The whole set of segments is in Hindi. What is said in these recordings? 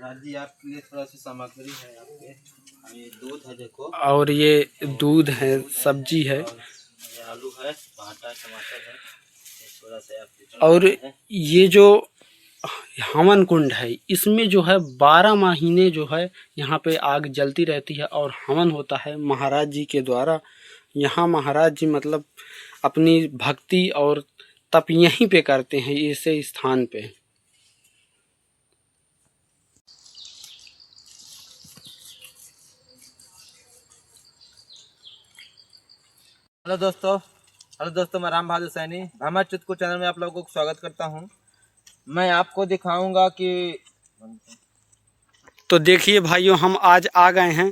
महाराज जी आपके लिए थोड़ा सा सामग्री है आपके। ये दूध है देखो, और ये दूध है, सब्जी है, और ये आलू है, भाटा टमाटर है, ये थोड़ा सा आपके और है। ये जो हवन कुंड है इसमें जो है 12 महीने जो है यहाँ पे आग जलती रहती है और हवन होता है महाराज जी के द्वारा। यहाँ महाराज जी मतलब अपनी भक्ति और तप यहीं पे करते हैं, इसे स्थान पे। हेलो दोस्तों, मैं राम बहादुर सैनी भामा चितकुट चैनल में आप लोगों को स्वागत करता हूं। मैं आपको दिखाऊंगा कि तो देखिए भाइयों, हम आज आ गए हैं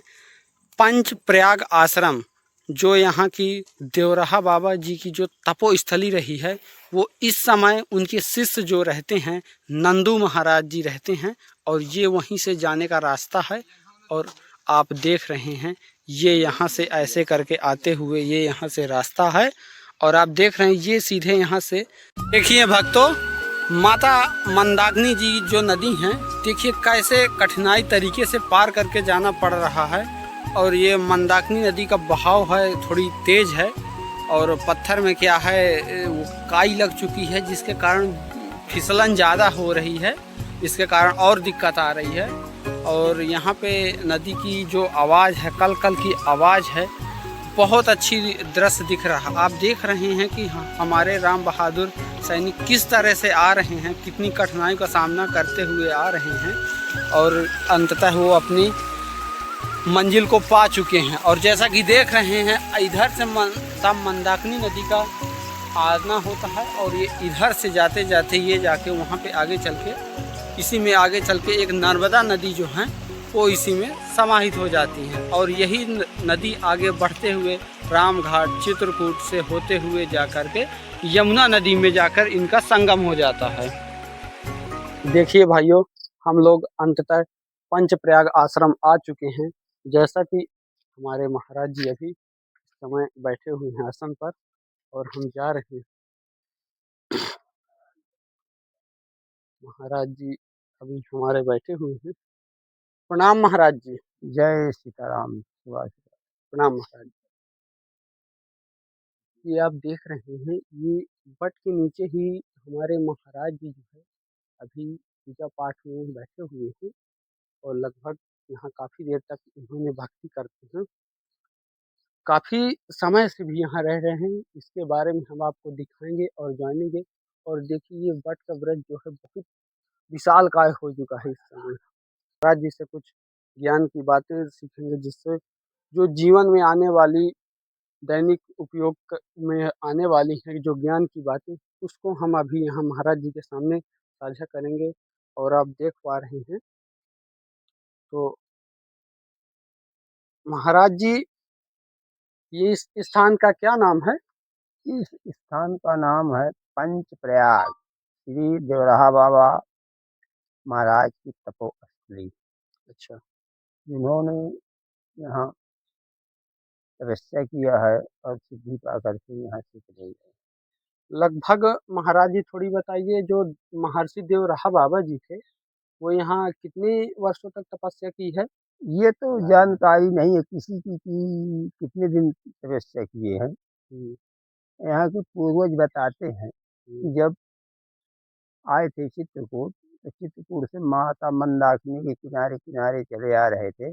पंच प्रयाग आश्रम, जो यहाँ की देवराहा बाबा जी की जो तपोस्थली रही है, वो इस समय उनके शिष्य जो रहते हैं नंदू महाराज जी रहते हैं, और ये वहीं से जाने का रास्ता है। और आप देख रहे हैं ये यहाँ से ऐसे करके आते हुए ये यहाँ से रास्ता है, और आप देख रहे हैं ये सीधे यहाँ से देखिए भक्तों, माता मंदाकिनी जी जो नदी हैं, देखिए कैसे कठिनाई तरीके से पार करके जाना पड़ रहा है। और ये मंदाकिनी नदी का बहाव है थोड़ी तेज है, और पत्थर में क्या है वो काई लग चुकी है, जिसके कारण फिसलन ज़्यादा हो रही है, इसके कारण और दिक्कत आ रही है। और यहाँ पे नदी की जो आवाज़ है, कल कल की आवाज़ है, बहुत अच्छी दृश्य दिख रहा। आप देख रहे हैं कि हमारे राम बहादुर सैनिक किस तरह से आ रहे हैं, कितनी कठिनाई का सामना करते हुए आ रहे हैं, और अंततः वो अपनी मंजिल को पा चुके हैं। और जैसा कि देख रहे हैं इधर से तब मंदाकिनी नदी का आना होता है, और ये इधर से जाते जाते ये जाके वहाँ पे आगे चल के इसी में आगे चल के एक नर्मदा नदी जो है वो इसी में समाहित हो जाती हैं। और यही नदी आगे बढ़ते हुए रामघाट चित्रकूट से होते हुए जाकर के यमुना नदी में जाकर इनका संगम हो जाता है। देखिए भाइयों, हम लोग अंततः पंचप्रयाग आश्रम आ चुके हैं। जैसा कि हमारे महाराज जी अभी समय बैठे हुए हैं आसन पर, और हम जा रहे हैं। महाराज जी अभी हमारे बैठे हुए हैं। प्रणाम महाराज जी। जय सीताराम। सुभाष। प्रणाम महाराज जी। ये आप देख रहे हैं, ये बट के नीचे ही हमारे महाराज जी जो है अभी पूजा पाठ में बैठे हुए हैं, और लगभग यहाँ काफ़ी देर तक इन्होंने भक्ति करते हैं। काफ़ी समय से भी यहाँ रह रहे हैं, इसके बारे में हम आपको दिखाएंगे और जानेंगे। और देखिए ये वट का वृक्ष जो है बहुत विशाल काय हो चुका है इस समय। महाराज जी से कुछ ज्ञान की बातें सीखेंगे, जिससे जो जीवन में आने वाली दैनिक उपयोग में आने वाली है जो ज्ञान की बातें, उसको हम अभी यहाँ महाराज जी के सामने साझा करेंगे। और आप देख पा रहे हैं तो महाराज जी, ये इस स्थान का क्या नाम है? इस स्थान का नाम है पंच प्रयाग, श्री देवराहा बाबा महाराज की तपोस्थली। अच्छा, जिन्होंने यहाँ तपस्या किया है और सिद्धि पा करके यहाँ से चले गए। लगभग महाराज जी थोड़ी बताइए, जो महर्षि देवराहा बाबा जी थे वो यहाँ कितने वर्षों तक तपस्या की है? ये तो जानकारी नहीं है किसी की कि कितने दिन तपस्या किए हैं। हम्म, यहाँ के पूर्वज बताते हैं हम्म, कि जब आए थे चित्रकूट, तो चित्रकूट से माता मंदाकिनी के किनारे किनारे चले आ रहे थे।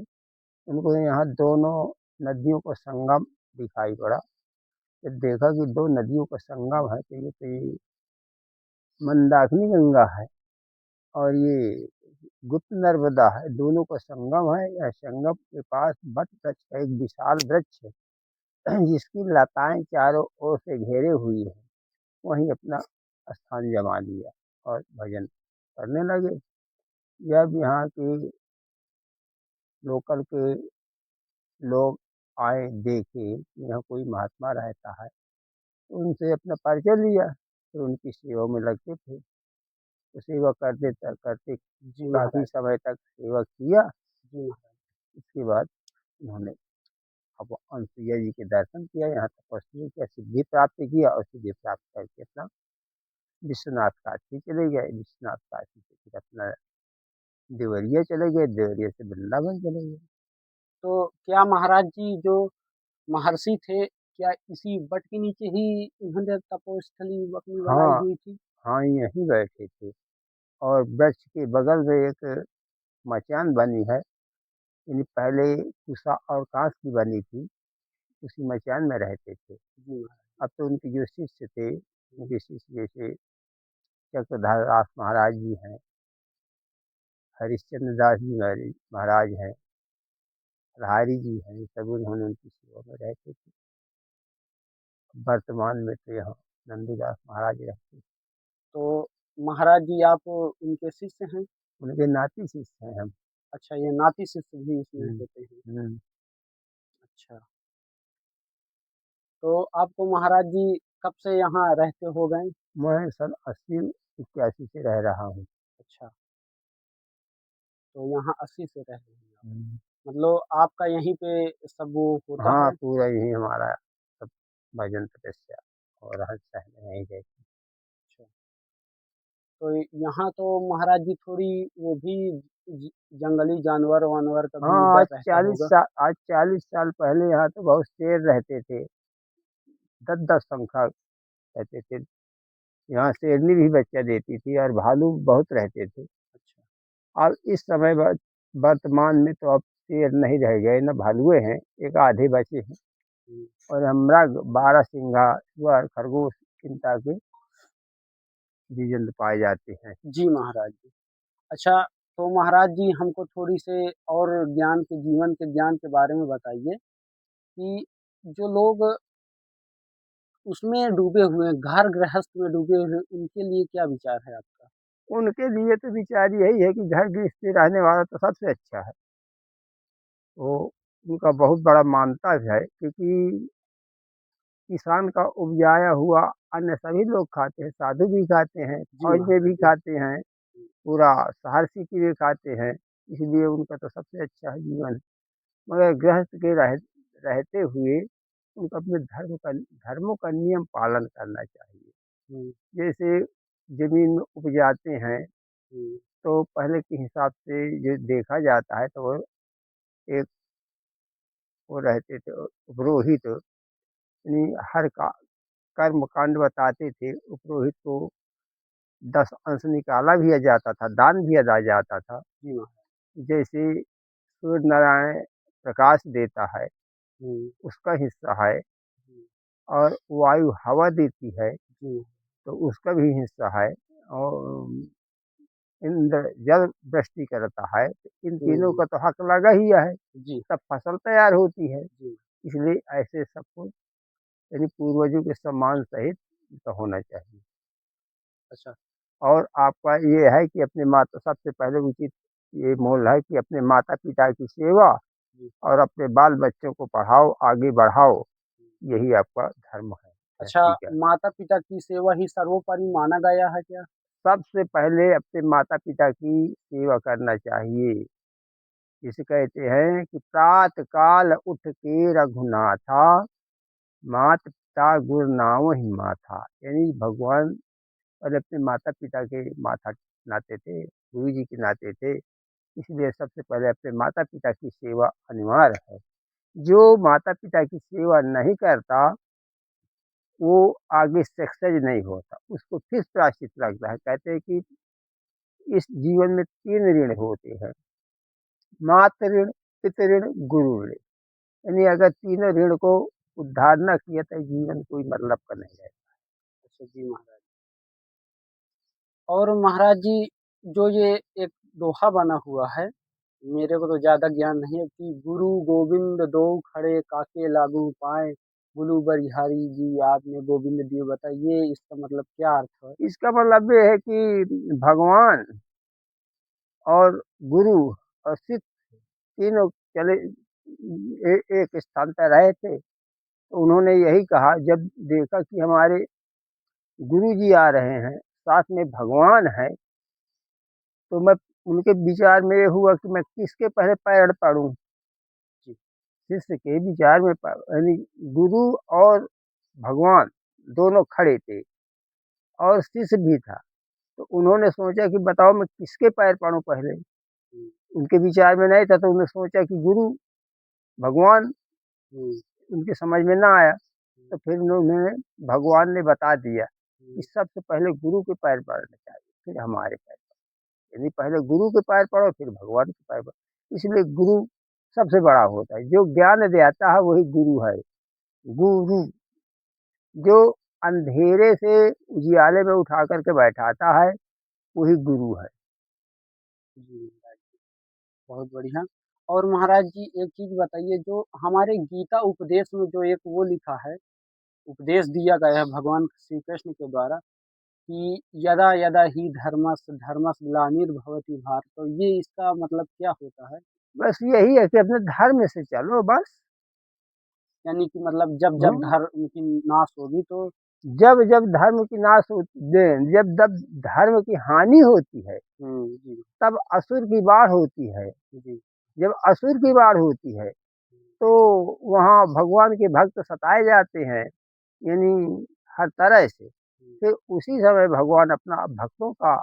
उनको यहाँ दोनों नदियों का संगम दिखाई पड़ा। जब देखा कि दो नदियों का संगम है, तो ये मंदाकिनी गंगा है और ये गुप्त नर्मदा है, दोनों का संगम है। यह संगम के पास वट वृक्ष का एक विशाल वृक्ष है जिसकी लताएं चारों ओर से घेरे हुई है। वहीं अपना स्थान जमा लिया और भजन करने लगे। जब यहाँ के लोकल के लोग आए, देखे कि यहाँ कोई महात्मा रहता है, तो उनसे अपना परिचय लिया, फिर उनकी सेवा में लगते थे। तो सेवा करते करते जी काफी महाराज समय तक सेवा किया। जी महाराज। इसके बाद उन्होंने अब अनुसुईया जी के दर्शन किया, यहाँ तपस्या किया, सिद्धि प्राप्त किया, और सिद्धि प्राप्त करके अपना विश्वनाथ काशी चले गए। विश्वनाथ काशी से फिर अपना देवरिया चले गए, देवरिया से वृंदावन चले गए। तो क्या महाराज जी जो महर्षि थे, क्या इसी वट के नीचे ही उन्होंने तपोस्थली अपनी बनाई हाँ, हुई थी? हाँ, यहीं बैठे थे और वृक्ष के बगल में एक मचान बनी है, यानी पहले कुसा और काँस की बनी थी, उसी मचान में रहते थे। जी महाराज। अब तो उनके जो शिष्य थे, उनके शिष्य जैसे चक्रधर दास महाराज जी हैं, हरिश्चंद्र दास जी महाराज हैं, लाहिरी जी हैं, सब उन्होंने उनकी सेवा में रहते थे। वर्तमान में तो यहाँ नंदूदास महाराज रहते हैं। तो महाराज जी आप उनके शिष्य हैं? उनके नाती शिष्य हैं हम। अच्छा, ये नाती शिष्य भी इसमें हुँ, होते हैं। हुँ। अच्छा, तो आपको महाराज जी कब से यहाँ रहते हो गए? मैं सन 80-81 से रह रहा हूँ। अच्छा, तो यहाँ 80 से रह रहे हैं आप। हुँ। मतलब आपका यहीं पे सब वो होता हाँ, है? पूरा यही हमारा सब भजन तपस्या और रहन सहन यहीं रहते हैं। अच्छा, तो यहाँ तो महाराज जी थोड़ी वो भी ज जंगली जानवर-वानवर का भी हाँ, डर रहता होगा? आज 40 साल पहले यहाँ तो बहुत शेर रहते थे, 10-10 संख्या रहते थे। यहाँ शेरनी भी बच्चा देती थी और भालू बहुत रहते थे। अच्छा, अब इस समय वर्तमान में तो अब शेर नहीं रह गए, न भालुए हैं, एक आधे बचे हैं हुँ। और हमरा बारहसिंगा, सुअर, खरगोश चिंता के जीव-जंतु पाए जाते हैं। जी महाराज जी। अच्छा, तो महाराज जी हमको थोड़ी से और ज्ञान के जीवन के ज्ञान के बारे में बताइए कि जो लोग उसमें डूबे हुए हैं, घर गृहस्थ में डूबे हुए हैं, उनके लिए क्या विचार है आपका? उनके लिए तो विचार यही है कि घर गृहस्थी रहने वाला तो सबसे अच्छा है। वो उनका बहुत बड़ा मानता है क्योंकि किसान का उपजाया हुआ अन्न सभी लोग खाते हैं, साधु भी खाते हैं, जी फौज में महाराज भी जी। खाते हैं, पूरा सहर्षिकी भी खाते हैं, इसलिए उनका तो सबसे अच्छा है जीवन। मगर गृहस्थ के रहते हुए उनको अपने धर्मों का नियम पालन करना चाहिए। हुँ, जैसे ज़मीन में उपजाते हैं, हुँ, तो पहले के हिसाब से जो देखा जाता है तो वो एक वो रहते थे पुरोहित, यानी हर का कर्म कांड बताते थे। पुरोहित को 10 अंश निकाला भी जाता था, दान भी दिया जाता था। जी महाराज। जैसे सूर्य नारायण प्रकाश देता है, हुँ, उसका हिस्सा है हुँ, और वायु हवा देती है, जी, तो उसका भी हिस्सा है और इंद्र जल वृष्टि करता है, तो इन हुँ, तीनों हुँ, का तो हक लगा ही है, जी, तब फसल तैयार होती है। जी, इसलिए ऐसे सबको यानी पूर्वजों के सम्मान सहित तो होना चाहिए। अच्छा, और आपका ये है कि अपने माता सबसे पहले उचित ये मोल है कि अपने माता-पिता की सेवा जी। और अपने बाल-बच्चों को पढ़ाओ, आगे बढ़ाओ, यही आपका धर्म है, अच्छा, गृहस्थी का। माता-पिता की सेवा ही सर्वोपरि माना गया है क्या? सबसे पहले अपने माता-पिता की सेवा करना चाहिए। जिसे कहते हैं कि प्रातः काल उठ के रघुनाथा, मात-पिता गुरु नावहि माथा। यानी भगवान पहले अपने माता-पिता के माथा नाते थे, गुरु जी के नाते थे, इसलिए सबसे पहले अपने माता-पिता की सेवा अनिवार्य है। जो माता-पिता की सेवा नहीं करता, वो आगे सक्सेस नहीं होता, उसको फिर प्रायश्चित लगता है। कहते हैं कि इस जीवन में 3 ऋण होते हैं, मातृ ऋण, पितृ ऋण, गुरु ऋण। यानी अगर तीनों ऋण को उद्धार न किया तो जीवन कोई मतलब का नहीं है। अच्छा, जी महाराज। और महाराज जी, जो ये एक दोहा बना हुआ है, मेरे को तो ज़्यादा ज्ञान नहीं है कि गुरु गोविंद दोऊ खड़े काके लागू पाएँ, बोलू बलिहारी जी आपने गोविंद दियो बताइए इसका मतलब क्या अर्थ है? इसका मतलब ये है कि भगवान और गुरु और शिष्य तीनों चले एक स्थान पर रहे थे, तो उन्होंने यही कहा जब देखा कि हमारे गुरु जी आ रहे हैं, साथ में भगवान है, तो मैं उनके विचार में ये हुआ कि मैं किसके पहले पैर पड़ूँ? जी, शिष्य के विचार में यानी गुरु और भगवान दोनों खड़े थे और शिष्य भी था। तो उन्होंने सोचा कि बताओ मैं किसके पैर पड़ूँ पहले? उनके विचार में नहीं था, तो उन्होंने सोचा कि गुरु भगवान उनके समझ में ना आया, तो फिर उन्होंने भगवान ने बता दिया कि सबसे पहले गुरु के पैर पड़ने चाहिए, फिर हमारे पैर पड़ो। यानी पहले गुरु के पैर पड़ो, फिर भगवान के पैर पड़ो। इसलिए गुरु सबसे बड़ा होता है, जो ज्ञान देता है वही गुरु है। गुरु जो अंधेरे से उजियाले में उठा करके बैठाता है, वही गुरु है। जी महाराज जी, बहुत बढ़िया। और महाराज जी एक चीज बताइए, जो हमारे गीता उपदेश में जो एक वो लिखा है, उपदेश दिया गया है भगवान श्री कृष्ण के द्वारा कि यदा यदा ही धर्मस् ग्लानिर्भवति भारत, तो ये इसका मतलब क्या होता है? बस यही है कि अपने धर्म से चलो बस। यानी कि मतलब जब जब धर्म की नाश होगी तो जब जब धर्म की नाश होती, जब जब धर्म की हानि होती है, जी तब असुर की बाढ़ होती है। जी जब असुर की बाढ़ होती है, तो वहाँ भगवान के भक्त सताए जाते हैं, यानी हर तरह से। फिर उसी समय भगवान अपना भक्तों का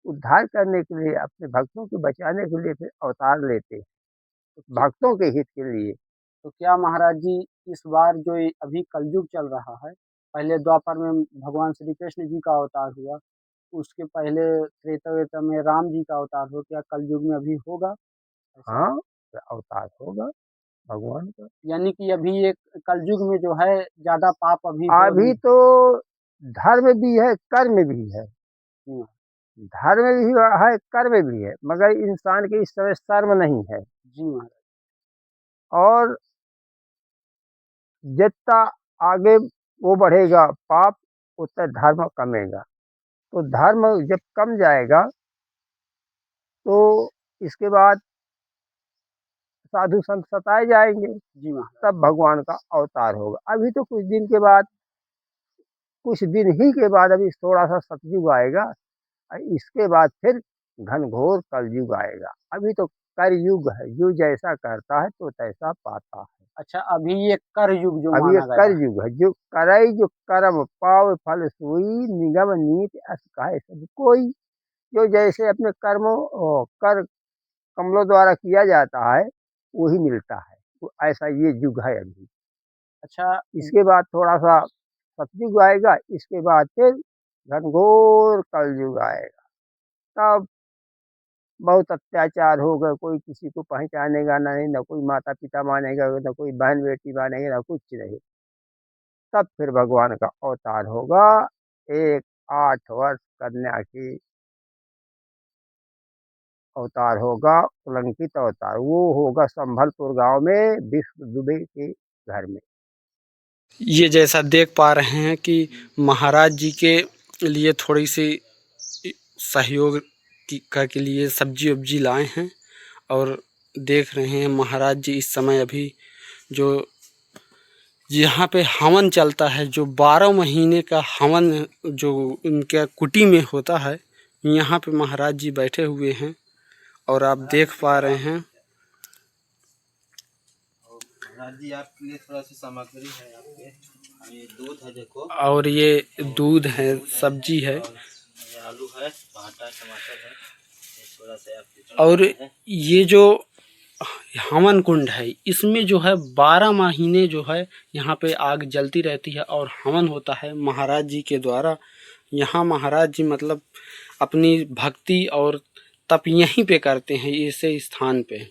उद्धार करने के लिए, अपने भक्तों को बचाने के लिए फिर अवतार लेते हैं, भक्तों के हित के लिए। तो क्या महाराज जी इस बार जो ये अभी कलयुग चल रहा है, पहले द्वापर में भगवान श्री कृष्ण जी का अवतार हुआ, उसके पहले त्रेता वेता में राम जी का अवतार हो, क्या कलयुग में अभी होगा ऐसा? हाँ, तो अवतार होगा भगवान का। यानी कि अभी एक कलयुग में जो है ज्यादा पाप अभी हो अभी नहीं। तो धर्म भी है, कर्म भी है। हम्म, धर्म भी है, कर्म भी है, मगर इंसान के इस समय शर्म नहीं है। जी महाराज। और जितना आगे वो बढ़ेगा पाप, उतना धर्म कमेगा। तो धर्म जब कम जाएगा, तो इसके बाद साधु संत सताए जाएंगे, जी महाराज। तब भगवान का अवतार होगा। अभी तो कुछ दिन के बाद, कुछ दिन ही के बाद अभी थोड़ा सा सतयुग आएगा, और इसके बाद फिर घनघोर कलयुग आएगा। अभी तो कलयुग है, जो जैसा करता है तो तैसा पाता है। अच्छा, अभी ये कर युग जो अभी ये माना गया है। कलयुग है, जो करई जो कर्म पाव फल सोई, निगम नीति अस कहे सब कोई। जो जैसे अपने कर्मों कर कमलों द्वारा किया जाता है, वही मिलता है। तो ऐसा ये युग है अभी। अच्छा, इसके बाद थोड़ा सा सतयुग आएगा, इसके बाद फिर घनघोर कलयुग आएगा। तब बहुत अत्याचार होगा, कोई किसी को पहचानेगा नहीं, न कोई माता पिता मानेगा, न कोई बहन बेटी मानेगा, न कुछ नहीं। तब फिर भगवान का अवतार होगा, एक 8 वर्ष कन्या की अवतार होगा, अलंकित अवतार। वो होगा संभलपुर गांव में विष्णु दुबे के घर में। ये जैसा देख पा रहे हैं कि महाराज जी के लिए थोड़ी सी सहयोग के लिए सब्जी वब्जी लाए हैं, और देख रहे हैं महाराज जी इस समय अभी जो यहाँ पे हवन चलता है, जो 12 महीने का हवन जो उनके कुटी में होता है, यहाँ पे महाराज जी बैठे हुए हैं और आप देख पा रहे हैं। महाराज जी आपके लिए थोड़ा सी सामग्री है, आपके ये दूध है देखो, और ये दूध है, सब्जी है, ये आलू है, भाटा टमाटर है, ये थोड़ा सा आपके और ये जो हवन कुंड है, इसमें जो है 12 महीने जो है यहाँ पे आग जलती रहती है और हवन होता है महाराज जी के द्वारा। यहाँ महाराज जी मतलब अपनी भक्ति और तप यहीं पे करते हैं, ऐसे स्थान पे।